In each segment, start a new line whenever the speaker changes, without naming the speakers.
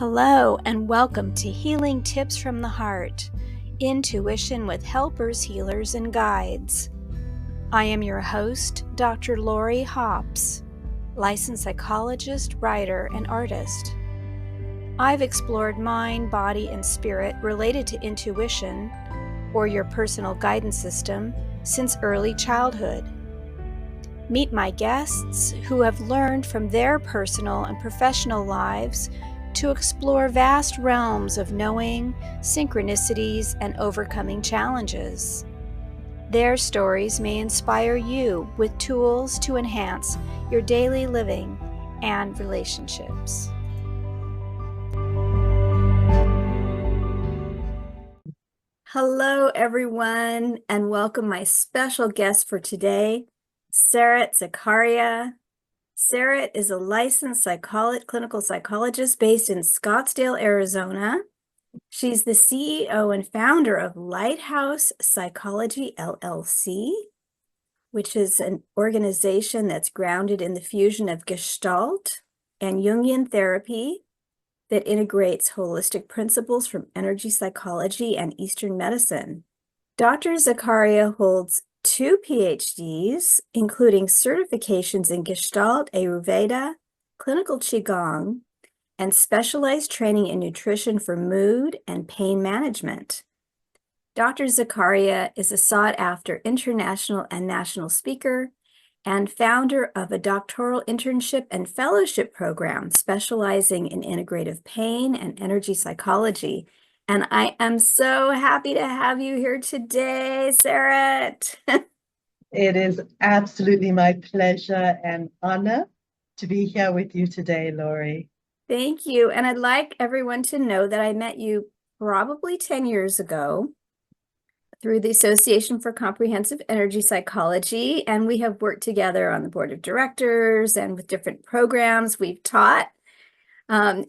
Hello and welcome to Healing Tips from the Heart, Intuition with Helpers, Healers, and Guides. I am your host, Dr. Lori Hops, licensed psychologist, writer, and artist. I've explored mind, body, and spirit related to intuition, or your personal guidance system, since early childhood. Meet my guests who have learned from their personal and professional lives to explore vast realms of knowing, synchronicities, and overcoming challenges. Their stories may inspire you with tools to enhance your daily living and relationships. Hello, everyone, and welcome my special guest for today, Sarette Zecharia. Sarette is a licensed clinical psychologist based in Scottsdale, Arizona. She's the CEO and founder of Lighthouse Psychology LLC, which is an organization that's grounded in the fusion of Gestalt and Jungian therapy that integrates holistic principles from energy psychology and Eastern medicine. Dr. Zecharia holds 2 Ph.D s, including certifications in Gestalt, Ayurveda, clinical Qigong, and specialized training in nutrition for mood and pain management. Dr. Zecharia is a sought-after international and national speaker and founder of a doctoral internship and fellowship program specializing in integrative pain and energy psychology. And I am so happy to have you here today, Sarette.
It is absolutely my pleasure and honor to be here with you today, Lori.
Thank you. And I'd like everyone to know that I met you probably 10 years ago through the Association for Comprehensive Energy Psychology, and we have worked together on the board of directors and with different programs we've taught.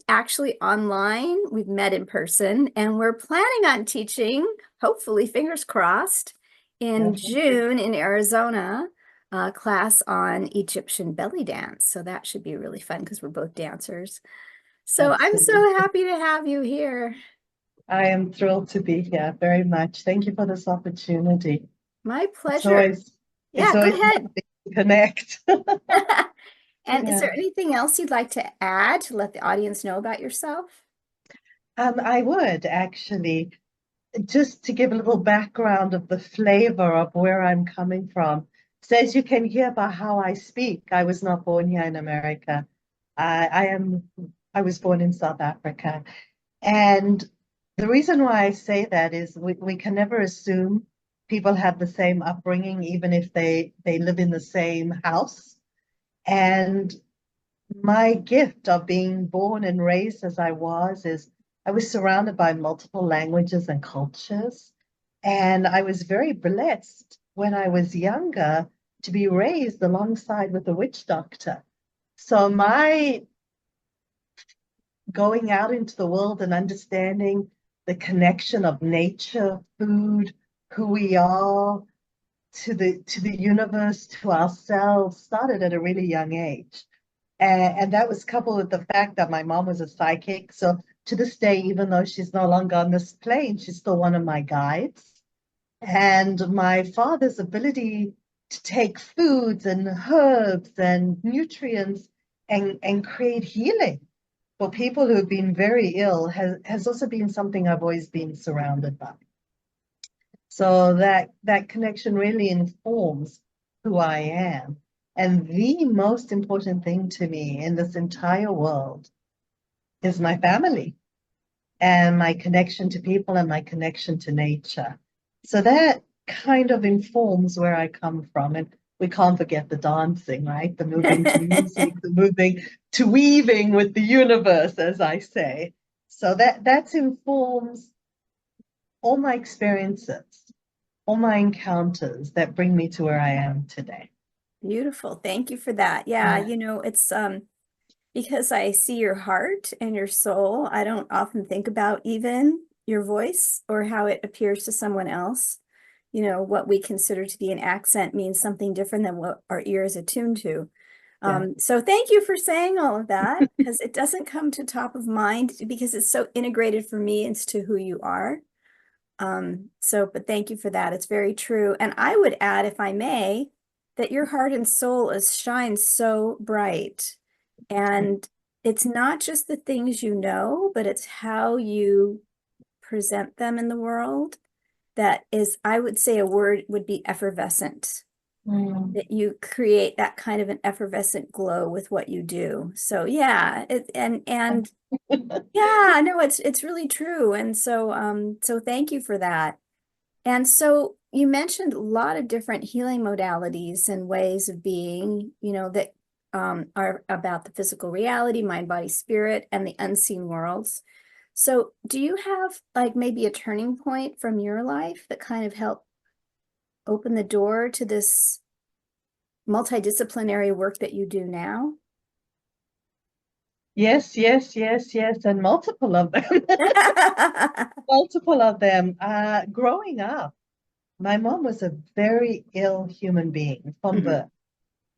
Actually online, we've met in person, and we're planning on teaching, hopefully, fingers crossed, in June in Arizona, a class on Egyptian belly dance. So that should be really fun because we're both dancers. So I'm so happy to have you here.
I am thrilled to be here very much. Thank you for this opportunity.
My pleasure.
It's always
go ahead.
To connect.
And is there anything else you'd like to add to let the audience know about yourself?
I would actually, just to give a little background of the flavor of where I'm coming from. So as you can hear by how I speak, I was not born here in America. I was born in South Africa. And the reason why I say that is we can never assume people have the same upbringing, even if they live in the same house. And my gift of being born and raised as I was is I was surrounded by multiple languages and cultures. And I was very blessed when I was younger to be raised alongside with a witch doctor. So my going out into the world and understanding the connection of nature, food, who we are, to the universe, to ourselves, started at a really young age. And that was coupled with the fact that my mom was a psychic. So to this day, even though she's no longer on this plane, she's still one of my guides. And my father's ability to take foods and herbs and nutrients and create healing for people who have been very ill has also been something I've always been surrounded by. So that connection really informs who I am. And the most important thing to me in this entire world is my family and my connection to people and my connection to nature. So that kind of informs where I come from. And we can't forget the dancing, right? The moving to music, the moving to weaving with the universe, as I say. So that informs all my experiences, all my encounters that bring me to where I am today.
Beautiful. Thank you for that. Yeah, you know, it's because I see your heart and your soul, I don't often think about even your voice or how it appears to someone else. You know, what we consider to be an accent means something different than what our ear is attuned to.
Yeah.
So thank you for saying all of that, because it doesn't come to top of mind because it's so integrated for me into who you are. But thank you for that. It's very true. And I would add, if I may, that your heart and soul is shines so bright. And it's not just the things you know, but it's how you present them in the world that is, I would say a word would be effervescent,
Mm.
that you create that kind of an effervescent glow with what you do. So yeah, and yeah, no, it's really true. And so thank you for that. And so you mentioned a lot of different healing modalities and ways of being, that are about the physical reality, mind, body, spirit, and the unseen worlds. So do you have like maybe a turning point from your life that kind of helped open the door to this multidisciplinary work that you do now?
Yes, yes, yes, yes, and multiple of them. Multiple of them. Growing up, my mom was a very ill human being from
Mhm.
birth.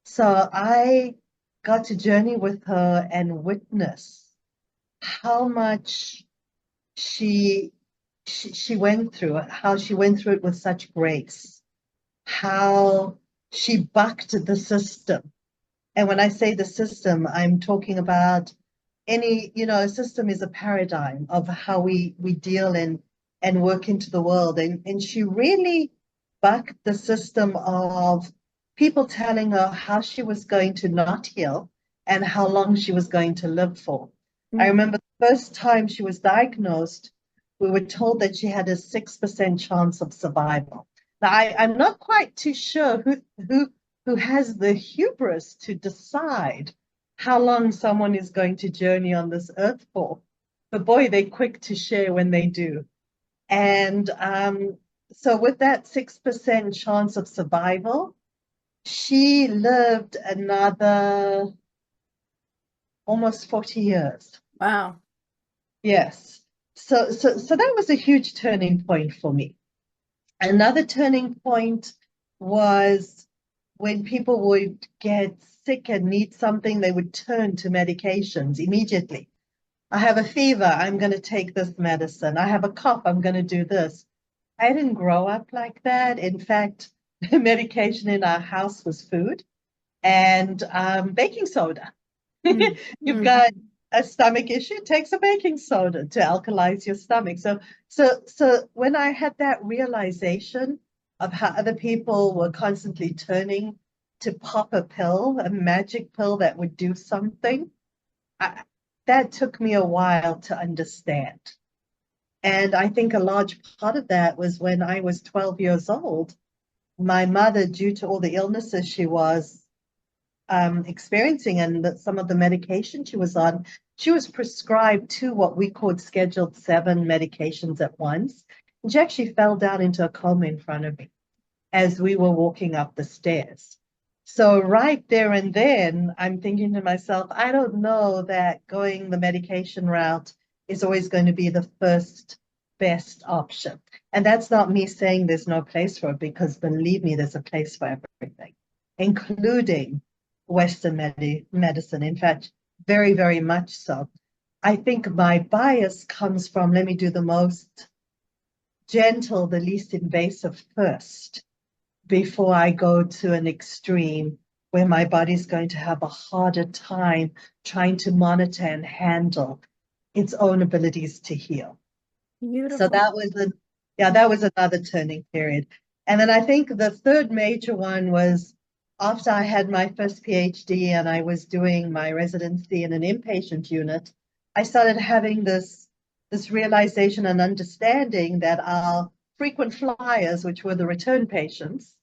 So I got to journey with her and witness how much she she went through it, how she went through it with such grace, how she bucked the system. And when I say the system, I'm talking about a system is a paradigm of how we deal and work into the world. And she really bucked the system of people telling her how she was going to not heal and how long she was going to live for. I
Mm.
remember the first time she was diagnosed, we were told that she had a 6% chance of survival. Now, I'm not quite too sure who has the hubris to decide how long someone is going to journey on this earth for. But boy, they're quick to share when they do. And so, with that 6% chance of survival, she lived another almost 40 years.
Wow.
Yes. So that was a huge turning point for me. Another turning point was when people would get sick and need something, they would turn to medications immediately. I have a fever, I'm going to take this medicine. I have a cough, I'm going to do this. I didn't grow up like that. In fact, the medication in our house was food and baking soda.
Mm.
You've
Mm.
got a stomach issue, take some baking soda to alkalize your stomach. So when I had that realization of how other people were constantly turning to pop a pill, a magic pill that would do something, I, that took me a while to understand. And I think a large part of that was when I was 12 years old. My mother, due to all the illnesses she was experiencing and some of the medication she was on, she was prescribed two what we called scheduled 7 medications at once. And she actually fell down into a coma in front of me as we were walking up the stairs. So right there and then, I'm thinking to myself, I don't know that going the medication route is always going to be the first best option. And that's not me saying there's no place for it, because believe me, there's a place for everything, including Western medicine. In fact, very, very much so. I think my bias comes from let me do the most gentle, the least invasive first before I go to an extreme where my body's going to have a harder time trying to monitor and handle its own abilities to heal. So
Beautiful.
that was another turning period. And then I think the third major one was after I had my first PhD and I was doing my residency in an inpatient unit, I started having this realization and understanding that our frequent flyers, which were the return patients,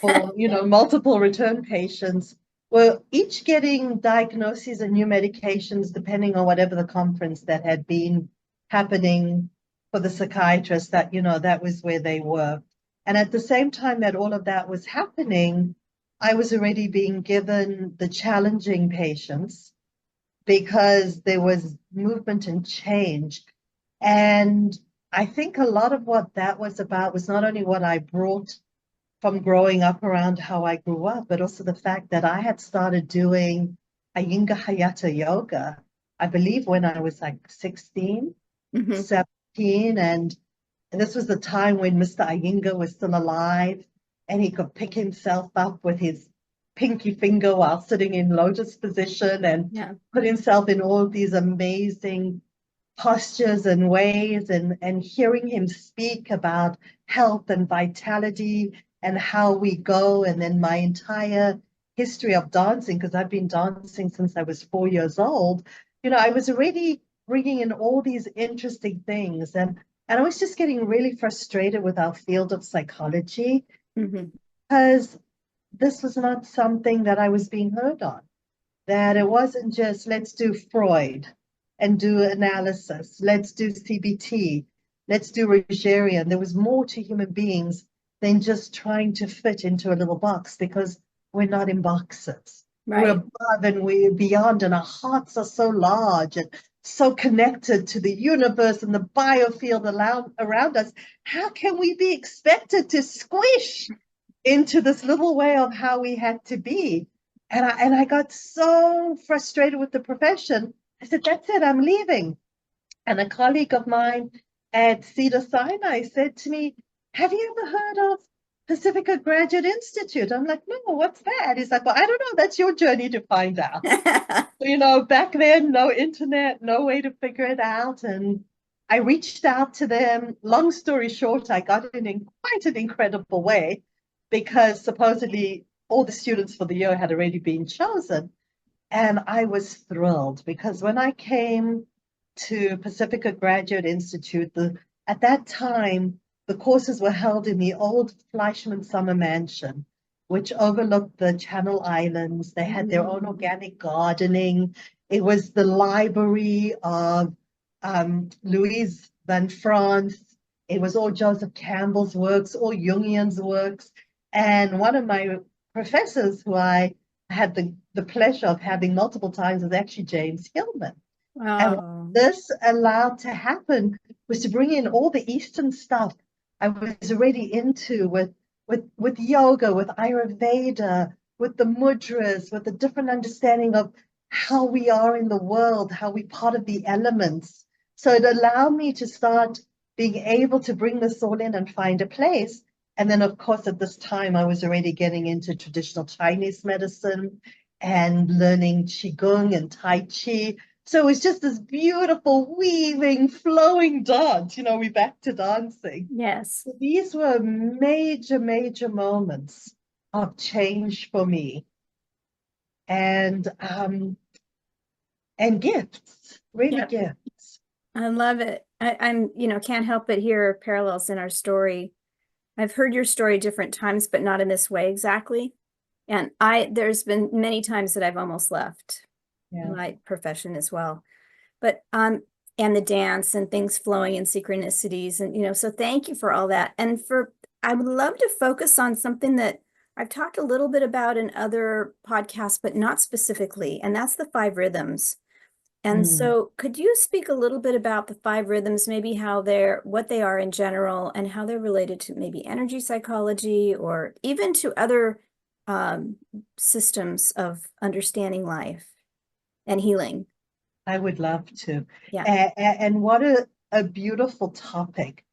for multiple return patients, were each getting diagnoses and new medications depending on whatever the conference that had been happening for the psychiatrist, that was where they were. And at the same time that all of that was happening, I was already being given the challenging patients because there was movement and change. And I think a lot of what that was about was not only what I brought from growing up around how I grew up, but also the fact that I had started doing Iyengar Hatha yoga, I believe when I was like 16,
Hmm.
17, and this was the time when Mr. Iyengar was still alive and he could pick himself up with his pinky finger while sitting in lotus position and
Yeah.
put himself in all these amazing postures and ways, and hearing him speak about health and vitality and how we go. And then my entire history of dancing, because I've been dancing since I was 4 years old, I was already bringing in all these interesting things. And I was just getting really frustrated with our field of psychology
Hmm.
because this was not something that I was being heard on, that it wasn't just let's do Freud and do analysis, let's do CBT, let's do Rogerian. There was more to human beings than just trying to fit into a little box, because we're not in boxes. We're
Right.
above and we're beyond, and our hearts are so large and so connected to the universe and the biofield around us. How can we be expected to squish into this little way of how we had to be? And I got so frustrated with the profession. I said, that's it, I'm leaving. And a colleague of mine at Cedar Sinai said to me, have you ever heard of Pacifica Graduate Institute? I'm like, no, what's that? He's like, well, I don't know. That's your journey to find out. Back then, no internet, no way to figure it out. And I reached out to them. Long story short, I got in quite an incredible way, because supposedly all the students for the year had already been chosen. And I was thrilled, because when I came to Pacifica Graduate Institute, at that time, the courses were held in the old Fleischmann Summer Mansion, which overlooked the Channel Islands. They had their own organic gardening. It was the library of Louise Van France. It was all Joseph Campbell's works, all Jungian's works. And one of my professors, who I had the pleasure of having multiple times, was actually James Hillman. And what
Oh,
this allowed to happen was to bring in all the Eastern stuff I was already into, with yoga, with Ayurveda, with the mudras, with the different understanding of how we are in the world, how we part of the elements. So it allowed me to start being able to bring this all in and find a place. And then, of course, at this time, I was already getting into traditional Chinese medicine and learning Qigong and Tai Chi. So it was just this beautiful, weaving, flowing dance. We're back to dancing.
yes.
So these were major, major moments of change for me, and gifts, really
Yep.
gifts.
I love it. I'm, can't help but hear parallels in our story. I've heard your story different times, but not in this way exactly. And there's been many times that I've almost left
Yeah,
my profession as well. But and the dance and things flowing in synchronicities, and so thank you for all that. And I would love to focus on something that I've talked a little bit about in other podcasts, but not specifically, and that's the five rhythms. And
mm,
so could you speak a little bit about the five rhythms, maybe what they are in general, and how they're related to maybe energy psychology or even to other um, systems of understanding life and healing?
I would love to.
Yeah.
And what a beautiful topic,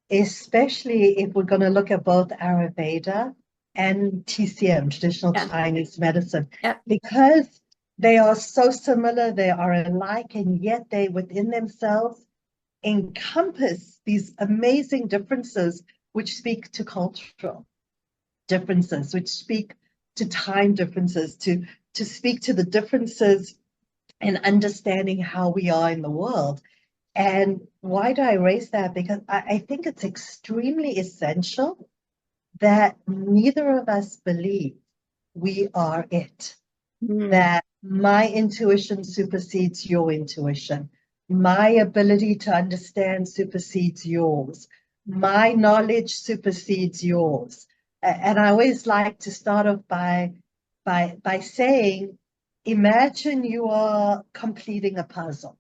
especially if we're going to look at both Ayurveda and TCM, traditional
Yeah.
Chinese medicine,
Yep.
because they are so similar, they are alike, and yet they within themselves encompass these amazing differences, which speak to cultural differences, which speak to time differences, to speak to the differences in understanding how we are in the world. And why do I raise that? Because I think it's extremely essential that neither of us believe we are it,
Mm.
that my intuition supersedes your intuition. My ability to understand supersedes yours. My knowledge supersedes yours. And I always like to start off by saying, imagine you are completing a puzzle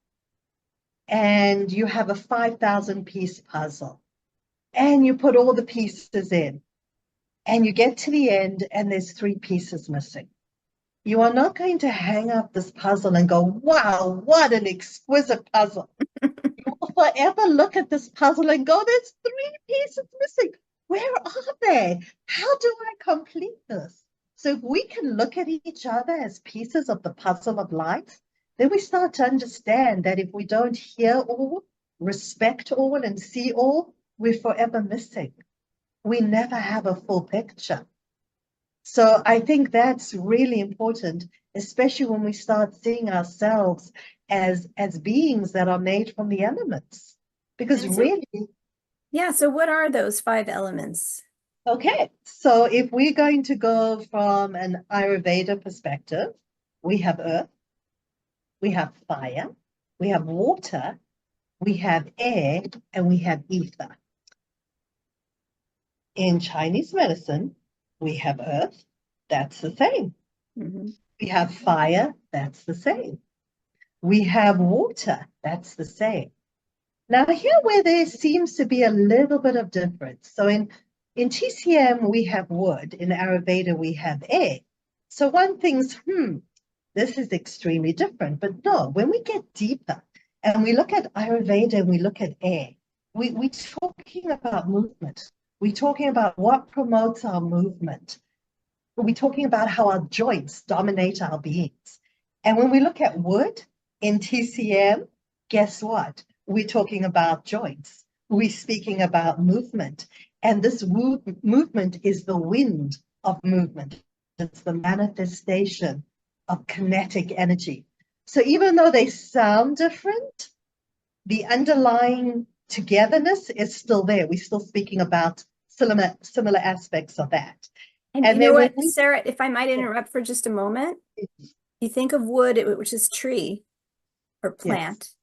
and you have a 5,000 piece puzzle and you put all the pieces in. and you get to the end and there's 3 pieces missing. You are not going to hang up this puzzle and go, wow, what an exquisite puzzle. You will forever look at this puzzle and go, there's 3 pieces missing. Where are they? How do I complete this? So if we can look at each other as pieces of the puzzle of life, then we start to understand that if we don't hear all, respect all, and see all, we're forever missing. We never have a full picture. So I think that's really important, especially when we start seeing ourselves as beings that are made from the elements. Because
And so,
really,
yeah, so what are those 5 elements?
okay, so if we're going to go from an Ayurveda perspective, we have earth, we have fire, we have water, we have air, and we have ether. In Chinese medicine, we have earth, that's the same. We have fire, that's the same. We have water, that's the same. Now, here where there seems to be a little bit of difference. So in TCM, we have wood. In Ayurveda, we have air. So one thinks, this is extremely different. But no, when we get deeper and we look at Ayurveda and we look at air, we're talking about movement. We're talking about what promotes our movement. We're talking about how our joints dominate our beings. And when we look at wood in TCM, guess what? We're talking about joints. We're speaking about movement. And this movement is the wind of movement. It's the manifestation of kinetic energy. So even though they sound different, the underlying togetherness is still there. We're still speaking about similar aspects of that.
And you know what, Sarah, if I might interrupt for just a moment, you think of wood, which is tree or plant. Yes.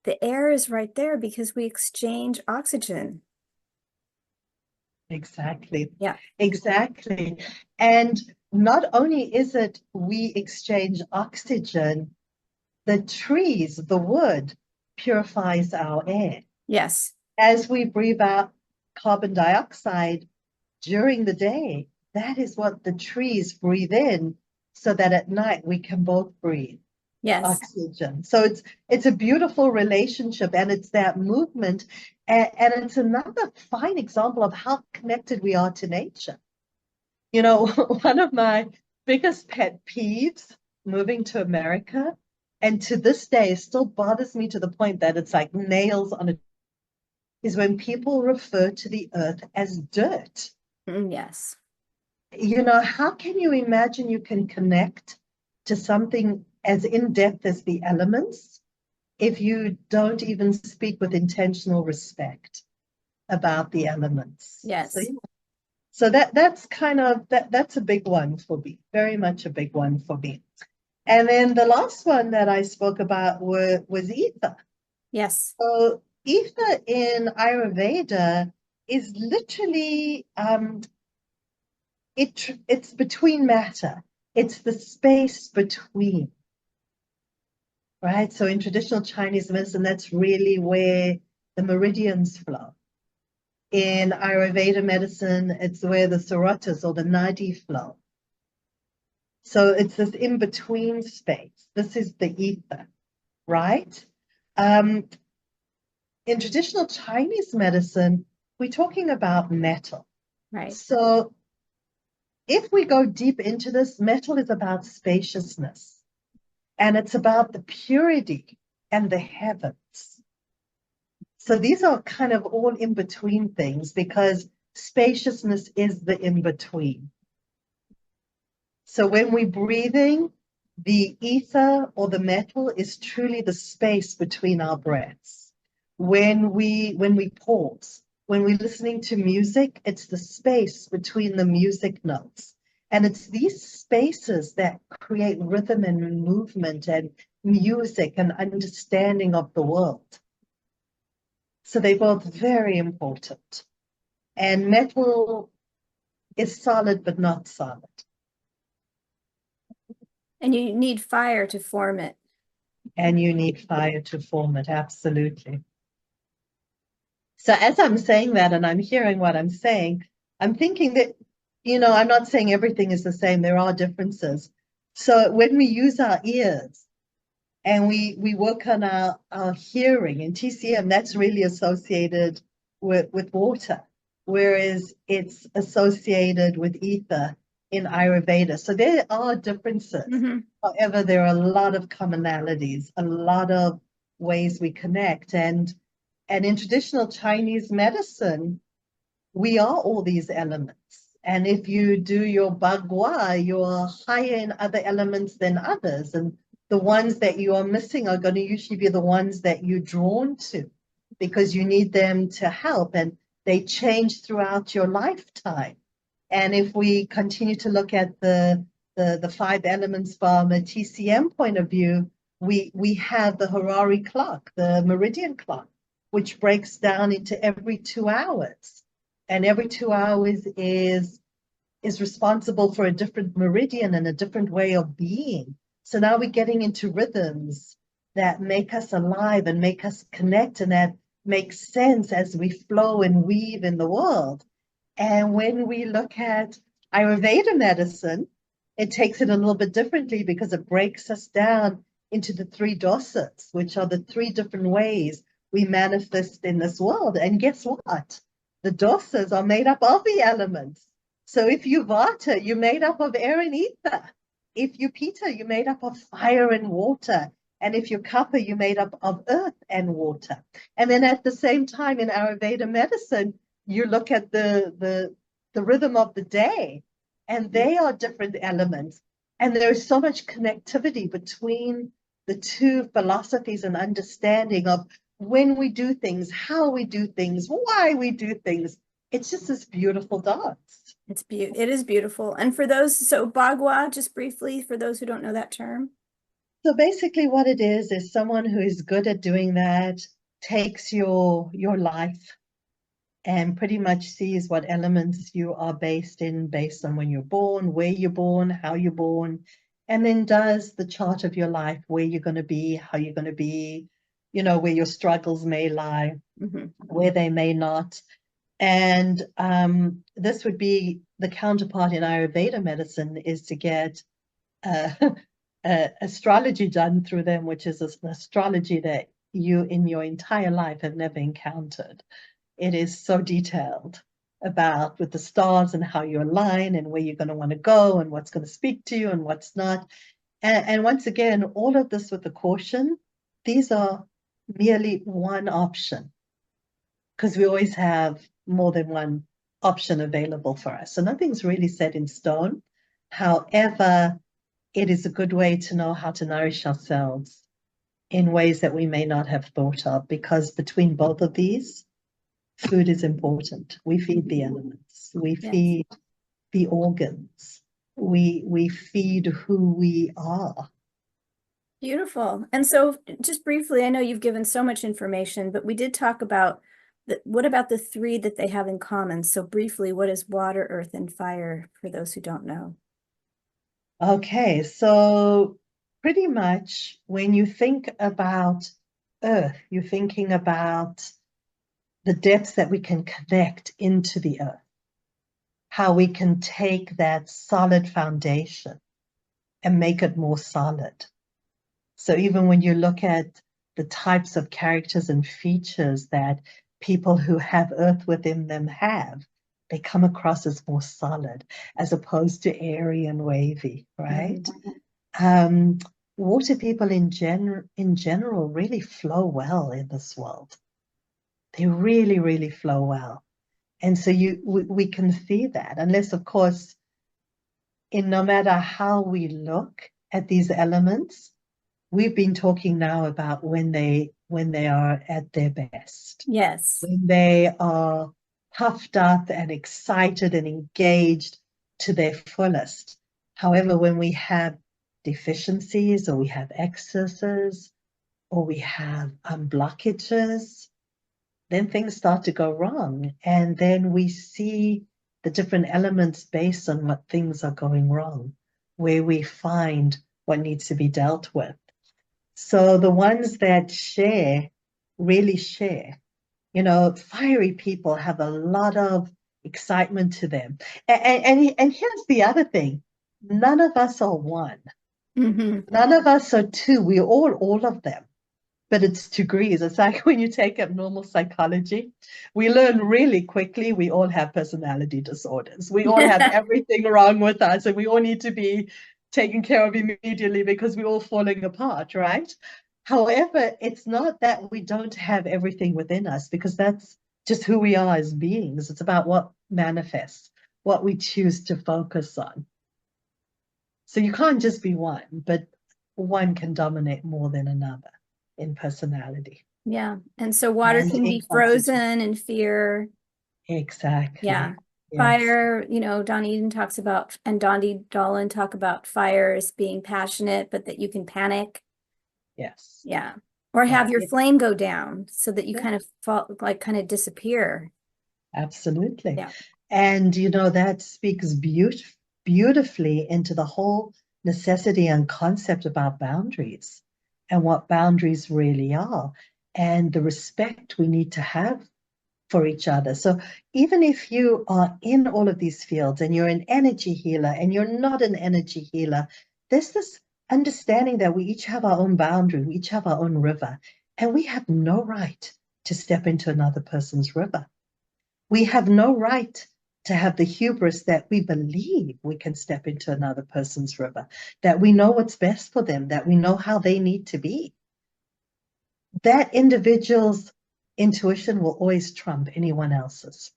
The air is right there because we exchange oxygen.
Exactly.
Yeah.
Exactly. And not only is it we exchange oxygen, the trees, the wood, purifies our air.
Yes.
As we breathe out carbon dioxide during the day, that is what the trees breathe in so that at night we can both breathe.
Yes.
Oxygen. So it's a beautiful relationship, and it's that movement, and it's another fine example of how connected we are to nature. You know, one of my biggest pet peeves moving to America, and to this day it still bothers me to the point that it's like nails on a, is when people refer to the earth as dirt.
Yes.
You know, how can you imagine you can connect to something as in-depth as the elements if you don't even speak with intentional respect about the elements?
Yes.
So that's kind of, that's a big one for me, very much a big one for me. And then the last one that I spoke about was ether.
Yes.
So ether in Ayurveda is literally, it's between matter. It's the space between, right? So in traditional Chinese medicine, that's really where the meridians flow. In Ayurveda medicine, it's where the sarotas or the nadi flow. So it's this in-between space. This is the ether, right? In traditional Chinese medicine, we're talking about metal.
Right.
So if we go deep into this, metal is about spaciousness, and it's about the purity and the heavens. So these are kind of all in between things because spaciousness is the in between. So when we're breathing, the ether or the metal is truly the space between our breaths. When we pause, when we're listening to music, it's the space between the music notes. And it's these spaces that create rhythm and movement and music and understanding of the world. So they're both very important. And metal is solid, but not solid.
And you need fire to form it.
And you need fire to form it, absolutely. So as I'm saying that and I'm hearing what I'm saying, I'm thinking that, I'm not saying everything is the same. There are differences. So when we use our ears and we work on our hearing in TCM, that's really associated with water, whereas it's associated with ether in Ayurveda. So there are differences.
Hmm.
However, there are a lot of commonalities, a lot of ways we connect. And in traditional Chinese medicine, we are all these elements. And if you do your bagua, you're higher in other elements than others. And the ones that you are missing are going to usually be the ones that you're drawn to because you need them to help. And they change throughout your lifetime. And if we continue to look at the five elements from a TCM point of view, we have the Harari clock, the meridian clock, which breaks down into every 2 hours. And every 2 hours is responsible for a different meridian and a different way of being. So now we're getting into rhythms that make us alive and make us connect and that make sense as we flow and weave in the world. And when we look at Ayurveda medicine, it takes it a little bit differently because it breaks us down into the three dosas, which are the three different ways we manifest in this world. And guess what? The dosas are made up of the elements. So if you Vata, you're made up of air and ether. If you Pitta, you're made up of fire and water. And if you're Kapha, you're made up of earth and water. And then at the same time in Ayurveda medicine, you look at the rhythm of the day, and they are different elements. And there is so much connectivity between the two philosophies and understanding of when we do things, how we do things, why we do things. It's just this beautiful dance.
It is beautiful. And for those, so Bagua, just briefly, for those who don't know that term.
So basically what it is someone who is good at doing that takes your life and pretty much sees what elements you are based in based on when you're born, where you're born, how you're born, and then does the chart of your life, where you're going to be, how you're going to be, where your struggles may lie, where they may not. And this would be the counterpart in Ayurveda medicine is to get astrology done through them, which is an astrology that you in your entire life have never encountered. It is so detailed about with the stars and how you align and where you're going to want to go and what's going to speak to you and what's not. And once again, all of this with the caution, these are merely one option because we always have more than one option available for us. So nothing's really set in stone. However, it is a good way to know how to nourish ourselves in ways that we may not have thought of, because between both of these, food is important. We feed the elements. We feed the organs. We feed who we are.
Beautiful. And so just briefly, I know you've given so much information, but we did talk about what about the three that they have in common? So briefly, what is water, earth, and fire for those who don't know?
Okay, so pretty much when you think about earth, you're thinking about the depths that we can connect into the earth, how we can take that solid foundation and make it more solid. So even when you look at the types of characters and features that people who have earth within them have, they come across as more solid as opposed to airy and wavy, right? Water people in general really flow well in this world. They really, really flow well. And so we can see that, unless, of course, in no matter how we look at these elements, we've been talking now about when they are at their best.
Yes.
When they are puffed up and excited and engaged to their fullest. However, when we have deficiencies or we have excesses or we have blockages, then things start to go wrong. And then we see the different elements based on what things are going wrong, where we find what needs to be dealt with. So the ones that share, really share. Fiery people have a lot of excitement to them. And here's the other thing. None of us are one.
Mm-hmm.
None of us are two. We're all of them. But it's degrees. It's like when you take up normal psychology, we learn really quickly we all have personality disorders. We all have everything wrong with us, and we all need to be taken care of immediately because we're all falling apart, right? However, it's not that we don't have everything within us, because that's just who we are as beings. It's about what manifests, what we choose to focus on. So you can't just be one, but one can dominate more than another in personality
Yeah. And so water
and
can
in
be
constitution.
frozen in fear. Yeah.
Exactly. Yes.
Fire, Don Eden talks about, and Dondi Dolan talk about fire as being passionate, but that you can panic.
Yes.
Yeah. Or
Yeah.
have your flame go down so that you
Yeah.
kind of fall, like kind of disappear.
Absolutely.
Yeah.
And that speaks beautifully into the whole necessity and concept about boundaries and what boundaries really are and the respect we need to have for each other. So even if you are in all of these fields and you're an energy healer and you're not an energy healer, there's this understanding that we each have our own boundary, we each have our own river, and we have no right to step into another person's river. We have no right to have the hubris that we believe we can step into another person's river, that we know what's best for them, that we know how they need to be. That individual's intuition will always trump anyone else's.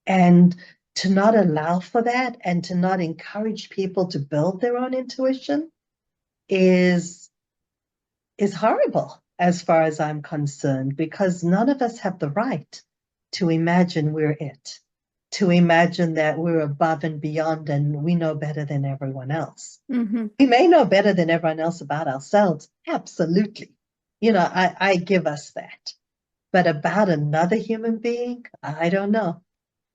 And to not allow for that and to not encourage people to build their own intuition is horrible as far as I'm concerned, because none of us have the right to imagine we're it, to imagine that we're above and beyond and we know better than everyone else.
Mm-hmm.
We may know better than everyone else about ourselves, absolutely. I give us that. But about another human being, I don't know.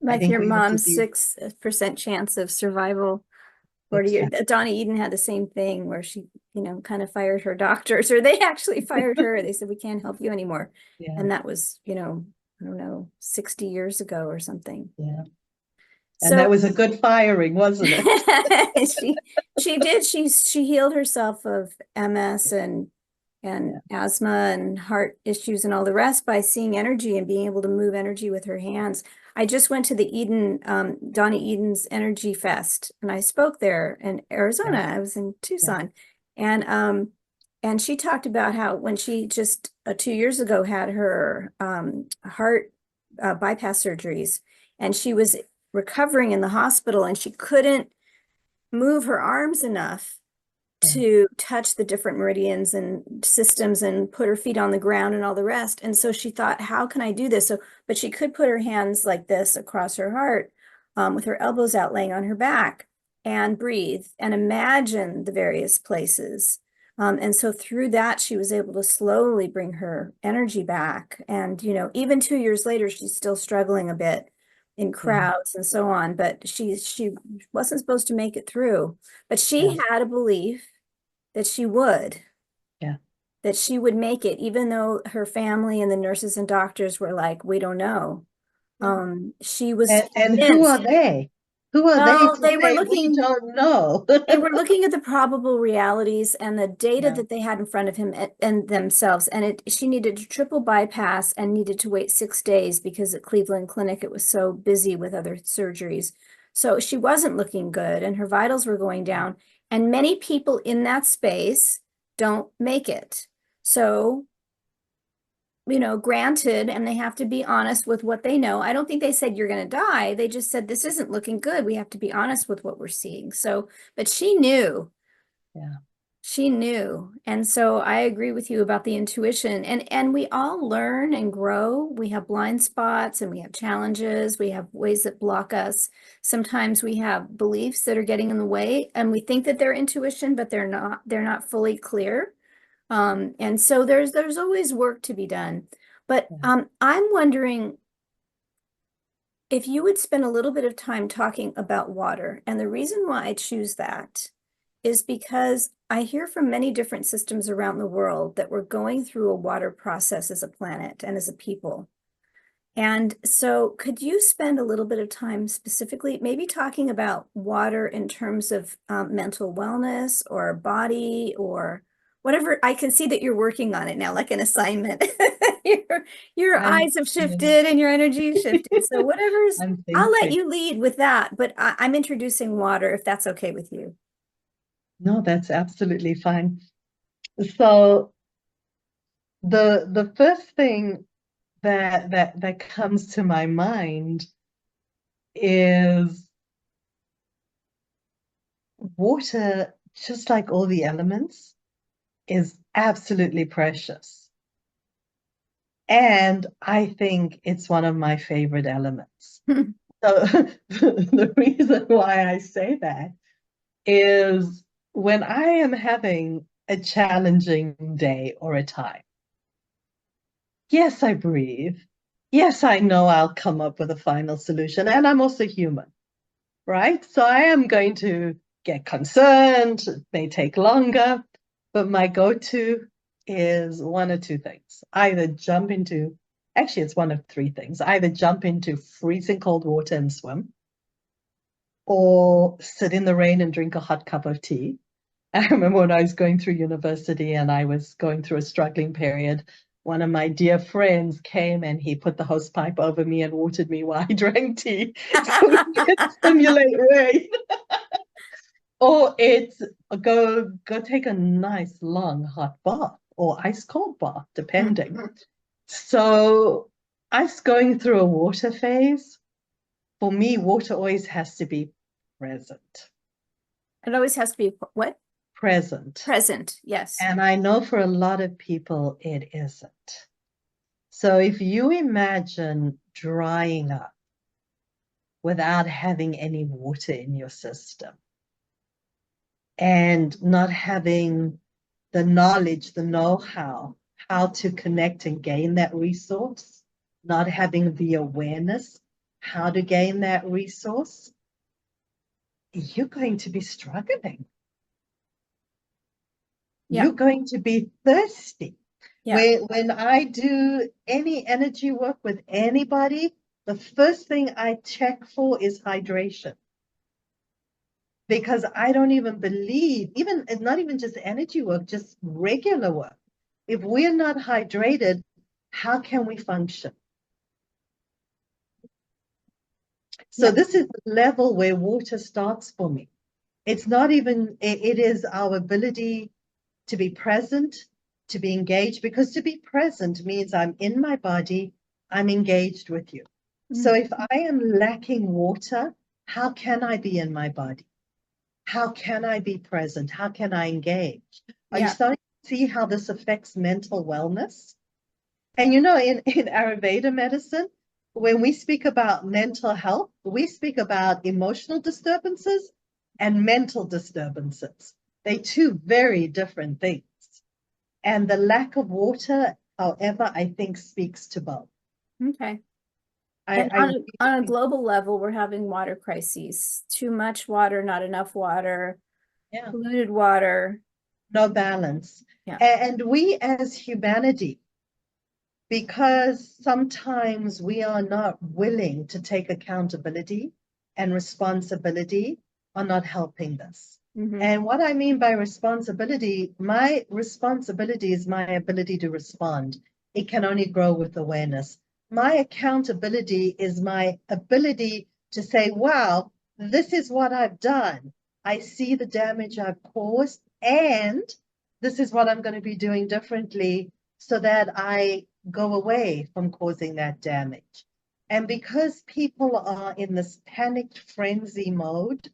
I
Like
think
your
we have to
mom's
be
6% chance of survival. Or your
exact.
Donna Eden had the same thing where she, kind of fired her doctors, or they actually fired her. They said, we can't help you anymore.
Yeah,
And that was, I don't know, 60 years ago or something.
yeah. And that
So
was a good firing, wasn't it?
she did. She healed herself of MS and
Yeah,
asthma and heart issues and all the rest by seeing energy and being able to move energy with her hands. I just went to the Donna Eden's Energy Fest, and I spoke there in Arizona.
yeah,
I was in
yeah,
Tucson, and she talked about how when she just 2 years ago had her heart bypass surgeries, and she was recovering in the hospital, and she couldn't move her arms enough
yeah,
to touch the different meridians and systems and put her feet on the ground and all the rest. And so she thought, how can I do this? So, but she could put her hands like this across her heart, with her elbows out laying on her back, and breathe and imagine the various places. And so through that, she was able to slowly bring her energy back. And, even 2 years later, she's still struggling a bit in
yeah,
crowds and so on, but she wasn't supposed to make it through. But
yeah,
she had a belief that she would,
yeah.
that she would make it, even though her family and the nurses and doctors were like, we don't know.
Yeah.
She was
And who are
convinced.
they? Who are they
Well,
to say we don't know?
they were looking at the probable realities and the data
Yeah,
that they had in front of him and themselves. And she needed to triple bypass and needed to wait 6 days because at Cleveland Clinic, it was so busy with other surgeries. So she wasn't looking good and her vitals were going down. And many people in that space don't make it. So, granted, and they have to be honest with what they know. I don't think they said you're going to die. They just said this isn't looking good. We have to be honest with what we're seeing. So, but she knew.
yeah,
She knew. And so I agree with you about the intuition. And we all learn and grow. We have blind spots and we have challenges. We have ways that block us. Sometimes we have beliefs that are getting in the way and we think that they're intuition, but they're not fully clear. And so there's always work to be done. But
yeah.
I'm wondering if you would spend a little bit of time talking about water. And the reason why I choose that is because I hear from many different systems around the world that we're going through a water process as a planet and as a people. And so could you spend a little bit of time specifically, maybe talking about water in terms of mental wellness or body or whatever? I can see that you're working on it now, like an assignment. Your
I'm
eyes have shifted and your energy shifted. So whatever's,
I'm
I'll let
thinking.
you lead with that, but I'm introducing water if that's okay with you.
No, that's absolutely fine. So the first thing that comes to my mind is water, just like all the elements, is absolutely precious. And I think it's one of my favorite elements. So the reason why I say that is when I am having a challenging day or a time, yes, I breathe. Yes, I know I'll come up with a final solution. And I'm also human, right? So I am going to get concerned. It may take longer, but my go-to is one or two things. Actually, it's one of three things. Either jump into freezing cold water and swim, or sit in the rain and drink a hot cup of tea. I remember when I was going through university and I was going through a struggling period, one of my dear friends came and he put the hose pipe over me and watered me while I drank tea so we could simulate rain. Or it's go take a nice long hot bath or ice cold bath, depending. So us going through a water phase, for me, water always has to be present.
It always has to be what?
Present.
Present, yes.
And I know for a lot of people it isn't. So if you imagine drying up without having any water in your system and not having the knowledge, the know-how, how to connect and gain that resource, not having the awareness, how to gain that resource, you're going to be struggling.
Yeah.
You're going to be thirsty.
Yeah.
When I do any energy work with anybody, the first thing I check for is hydration. Because I don't even believe, even it's not even just energy work, just regular work. If we're not hydrated, how can we function? So
Yeah.
this is the level where water starts for me. It's not even, it is our ability to be present, to be engaged, because to be present means I'm in my body, I'm engaged with you. So if I am lacking water, how can I be in my body? How can I be present? How can I engage? Are you
Yeah.
starting to see how this affects mental wellness? And you know, in Ayurveda medicine, when we speak about mental health, we speak about emotional disturbances and mental disturbances. They're two very different things. And the lack of water, however, I think speaks to both.
Okay.
I,
And
I
on a global level, we're having water crises. Too much water, not enough water,
yeah,
polluted water.
no balance.
Yeah.
And we as humanity, because sometimes we are not willing to take accountability and responsibility, are not helping this. And what I mean by responsibility, my responsibility is my ability to respond. It can only grow with awareness. My accountability is my ability to say, wow, this is what I've done. I see the damage I've caused, and this is what I'm going to be doing differently so that I go away from causing that damage. And because people are in this panicked frenzy mode,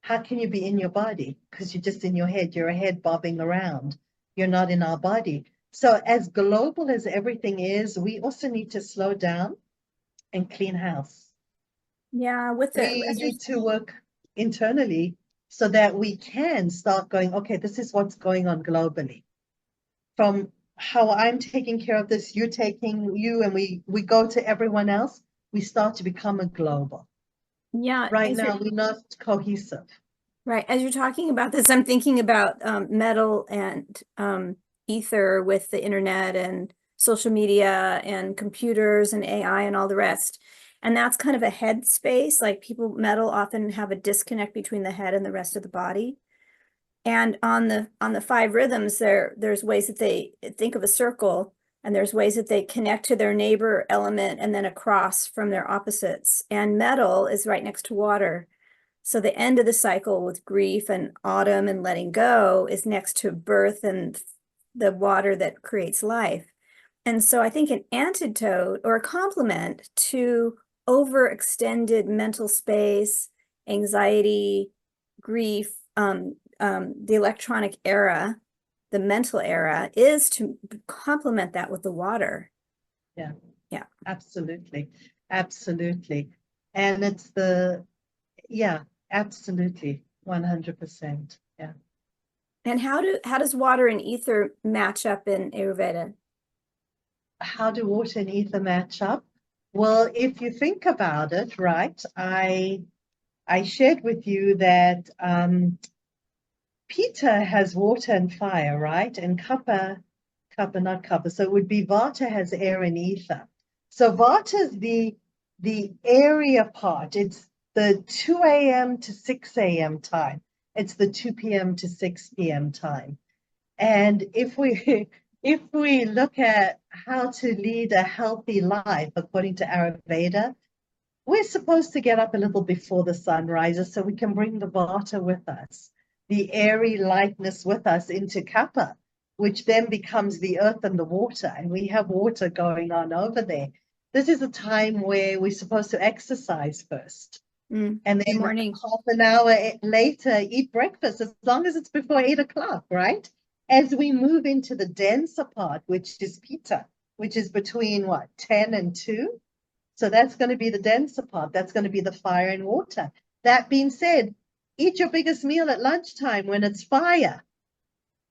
how can you be in your body? Because you're just in your head, you're a head bobbing around. You're not in our body. So as global as everything is, we also need to slow down and clean house.
Yeah, with the
We
as you
need to work internally so that we can start going, okay, this is what's going on globally. From how I'm taking care of this, you taking you, and we go to everyone else, we start to become a global.
yeah,
Right now, we're not cohesive.
right. As you're talking about this, I'm thinking about metal and ether with the internet and social media and computers and AI and all the rest. And that's kind of a head space. Like people, metal often have a disconnect between the head and the rest of the body. And on the five rhythms, there's ways that they think of a circle, and there's ways that they connect to their neighbor element and then across from their opposites. And metal is right next to water. So the end of the cycle with grief and autumn and letting go is next to birth and the water that creates life. And so I think an antidote or a complement to overextended mental space, anxiety, grief, the electronic era, the mental era, is to complement that with the water.
Yeah.
Yeah.
Absolutely. Absolutely. And it's yeah, absolutely. 100%. Yeah.
And how does water and ether match up in Ayurveda?
How do water and ether match up? Well, if you think about it, right, I shared with you that Pitta has water and fire, right? And Kapha, not Kapha. So it would be Vata has air and ether. So Vata is the area part. It's the 2 a.m. to 6 a.m. time. It's the 2 p.m. to 6 p.m. time. And if we look at how to lead a healthy life according to Ayurveda, we're supposed to get up a little before the sun rises so we can bring the Vata with us, the airy lightness with us into Kapha, which then becomes the earth and the water. And we have water going on over there. This is a time where we're supposed to exercise first. And then
morning.
half an hour later, eat breakfast, as long as it's before 8 o'clock, right? As we move into the denser part, which is Pitta, which is between 10 and 2. So that's going to be the denser part. That's going to be the fire and water. That being said, eat your biggest meal at lunchtime when it's fire,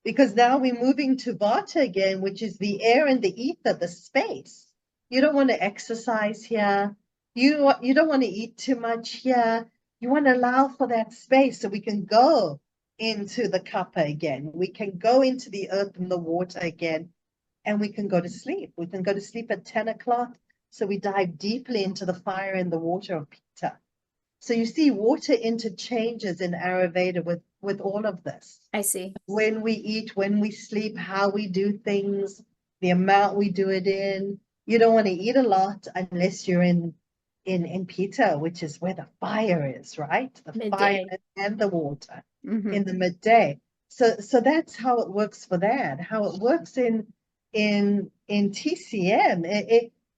because now we're moving to Vata again, which is the air and the ether, the space. You don't want to exercise here. You don't want to eat too much here. You want to allow for that space so we can go into the kapha again. We can go into the earth and the water again, and we can go to sleep. We can go to sleep at 10 o'clock. So we dive deeply into the fire and the water of Pitta. So you see water interchanges in Ayurveda with all of this.
I see.
When we eat, when we sleep, how we do things, the amount we do it in. You don't want to eat a lot unless you're in Pitta, which is where the fire is, right? The
Midday.
fire and the water in the midday. So that's how it works for that. How it works in TCM.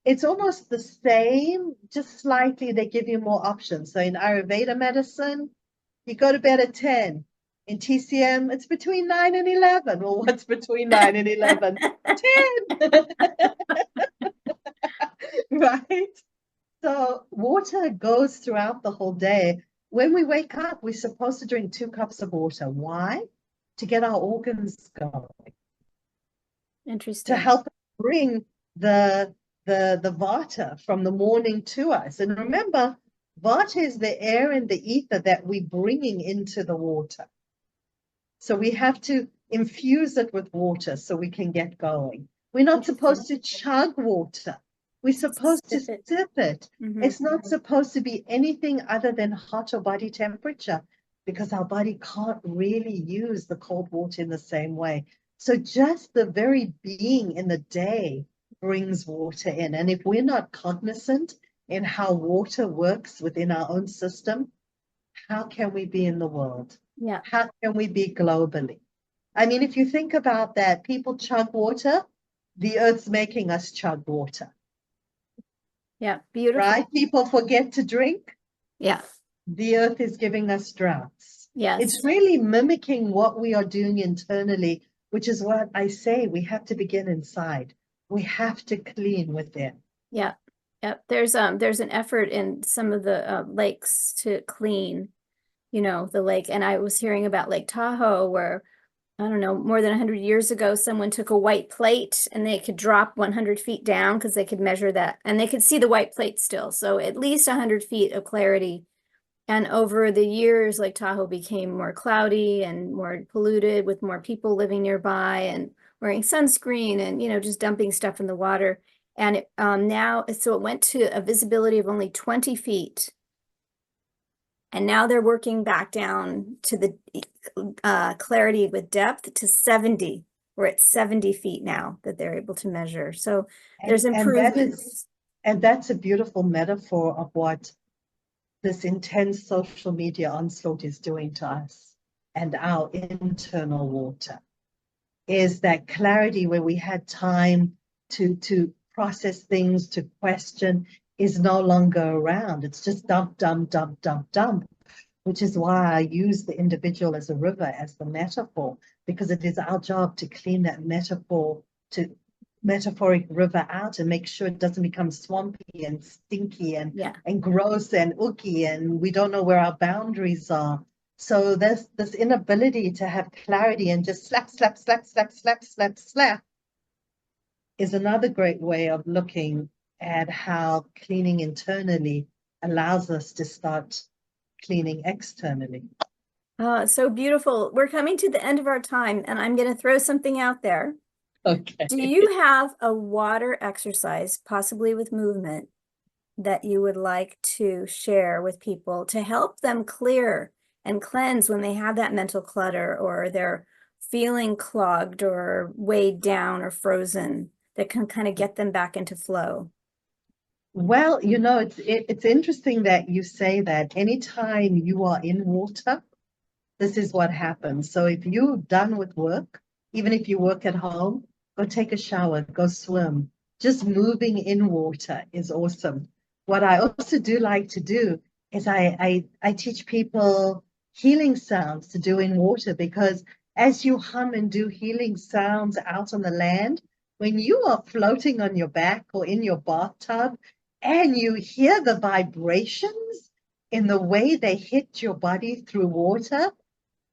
It's almost the same, just slightly they give you more options. So in Ayurveda medicine, you go to bed at 10. In TCM, it's between 9 and 11. Well, what's between 9 and 11? 10. Right? So water goes throughout the whole day. When we wake up, we're supposed to drink 2 cups of water. Why? To get our organs going.
Interesting.
To help bring the Vata from the morning to us. And remember, Vata is the air and the ether that we're bringing into the water. So we have to infuse it with water so we can get going. We're not supposed to chug water. We're supposed to sip it. It's not supposed to be anything other than hot or body temperature, because our body can't really use the cold water in the same way. So just the very being in the day brings water in. And if we're not cognizant in how water works within our own system, how can we be in the world?
Yeah.
How can we be globally? I mean, if you think about that, people chug water, the earth's making us chug water.
Yeah, beautiful.
Right? People forget to drink.
Yeah.
The earth is giving us droughts.
Yes.
It's really mimicking what we are doing internally, which is what I say, we have to begin inside. We have to clean within.
Yeah. Yep. There's an effort in some of the lakes to clean, the lake. And I was hearing about Lake Tahoe, where, I don't know, more than 100 years ago, someone took a white plate and they could drop 100 feet down because they could measure that and they could see the white plate still. So at least 100 feet of clarity. And over the years, Lake Tahoe became more cloudy and more polluted with more people living nearby. And wearing sunscreen and, just dumping stuff in the water. And so it went to a visibility of only 20 feet. And now they're working back down to the clarity with depth to 70. We're at 70 feet now that they're able to measure. So there's improvements.
And that's a beautiful metaphor of what this intense social media onslaught is doing to us and our internal water. Is that clarity where we had time to process things, to question, is no longer around. It's just dump, dump, dump, dump, dump, which is why I use the individual as a river, as the metaphor, because it is our job to clean that metaphoric river out and make sure it doesn't become swampy and stinky and gross and ooky, and we don't know where our boundaries are. So there's this inability to have clarity and just slap, slap, slap, slap, slap, slap, slap is another great way of looking at how cleaning internally allows us to start cleaning externally.
Oh, so beautiful. We're coming to the end of our time, and I'm going to throw something out there.
Okay.
Do you have a water exercise, possibly with movement, that you would like to share with people to help them clear and cleanse when they have that mental clutter or they're feeling clogged or weighed down or frozen, that can kind of get them back into flow?
Well, it's interesting that you say that. Anytime you are in water, this is what happens. So if you're done with work, even if you work at home, go take a shower, go swim. Just moving in water is awesome. What I also do like to do is I teach people healing sounds to do in water, because as you hum and do healing sounds out on the land, when you are floating on your back or in your bathtub and you hear the vibrations in the way they hit your body through water,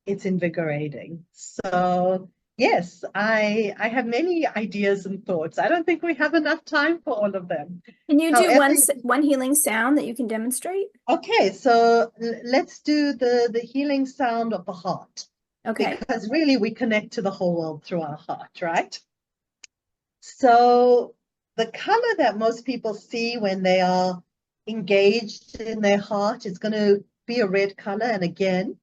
it's invigorating. So yes, I have many ideas and thoughts. I don't think we have enough time for all of them.
Can you do one healing sound that you can demonstrate?
Okay, so let's do the healing sound of the heart.
Okay.
Because really we connect to the whole world through our heart, right? So the color that most people see when they are engaged in their heart is going to be a red color. And again,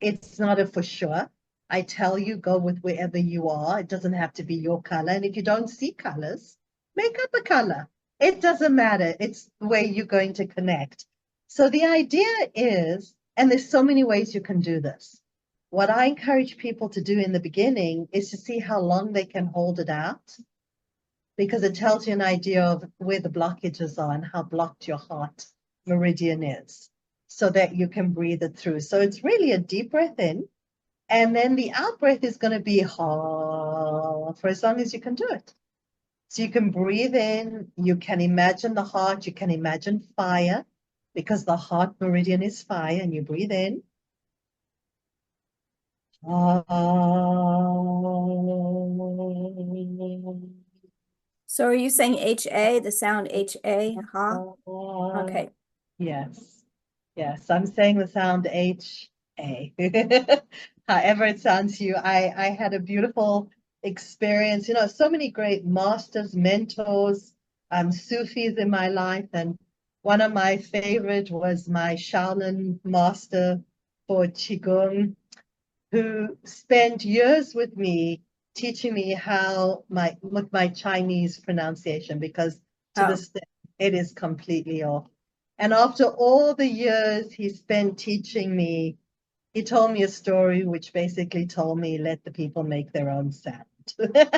it's not a for sure. I tell you, go with wherever you are. It doesn't have to be your color. And if you don't see colors, make up a color. It doesn't matter. It's the way you're going to connect. So the idea is, and there's so many ways you can do this. What I encourage people to do in the beginning is to see how long they can hold it out, because it tells you an idea of where the blockages are and how blocked your heart meridian is, so that you can breathe it through. So it's really a deep breath in, and then the out breath is going to be for as long as you can do it. So you can breathe in, you can imagine the heart, you can imagine fire, because the heart meridian is fire, and you breathe in.
So are you saying H-A, the sound H-A, ha? Okay.
Yes. Yes, I'm saying the sound H-A. However it sounds to you. I had a beautiful experience. So many great masters, mentors, Sufis in my life. And one of my favorite was my Shaolin master for Qigong, who spent years with me teaching me with my Chinese pronunciation, because to this day it is completely off. And after all the years he spent teaching me, he told me a story which basically told me, let the people make their own sound. Because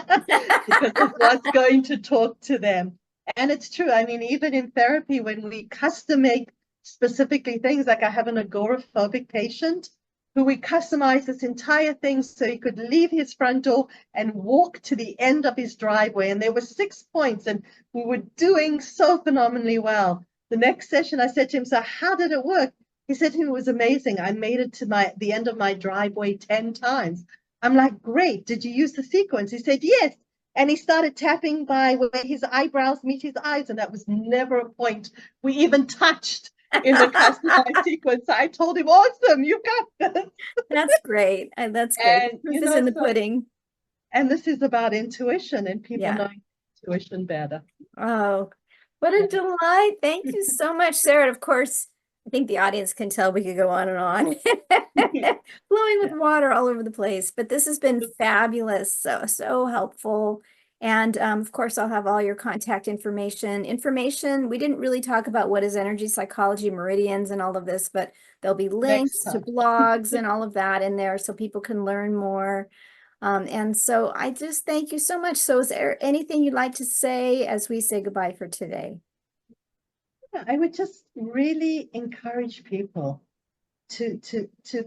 it's what's going to talk to them. And it's true. I mean, even in therapy, when we custom make specifically things, like I have an agoraphobic patient who we customized this entire thing so he could leave his front door and walk to the end of his driveway. And there were 6 points, and we were doing so phenomenally well. The next session, I said to him, so how did it work? He said to me, it was amazing. I made it to the end of my driveway 10 times. I'm like, great. Did you use the sequence? He said, yes. And he started tapping by where his eyebrows meet his eyes. And that was never a point we even touched in the customized sequence. I told him, awesome, you got this.
That's great. That's great. Proof is in the pudding.
And this is about intuition and people
Yeah.
knowing intuition better.
Oh, what a
Yeah.
delight. Thank you so much, Sarah. Of course, I think the audience can tell we could go on and on. Flowing with water all over the place. But this has been fabulous. So helpful. And of course, I'll have all your contact information. We didn't really talk about what is energy psychology, meridians, and all of this, but there'll be
Next
links to
time.
blogs and all of that in there so people can learn more. And so I just thank you so much. So is there anything you'd like to say as we say goodbye for today?
I would just really encourage people to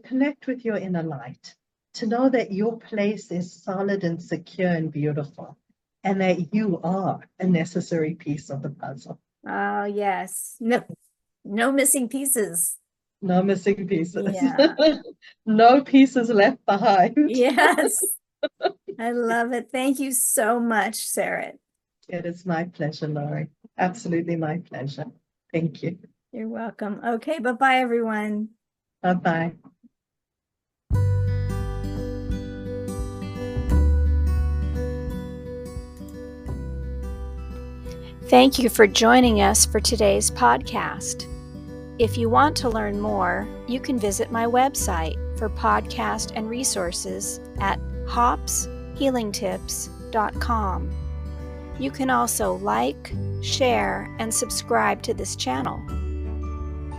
connect with your inner light, to know that your place is solid and secure and beautiful, and that you are a necessary piece of the puzzle.
Oh, yes. No missing pieces.
No missing pieces.
Yeah.
No pieces left behind.
Yes. I love it. Thank you so much, Sarette.
It is my pleasure, Laurie. Absolutely my pleasure. Thank you.
You're welcome. Okay, bye-bye, everyone.
Bye-bye.
Thank you for joining us for today's podcast. If you want to learn more, you can visit my website for podcast and resources at hopshealingtips.com. You can also like, share, and subscribe to this channel.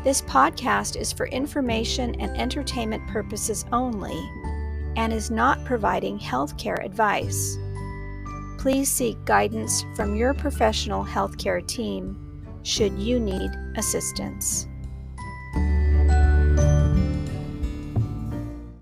This podcast is for information and entertainment purposes only and is not providing healthcare advice. Please seek guidance from your professional healthcare team should you need assistance.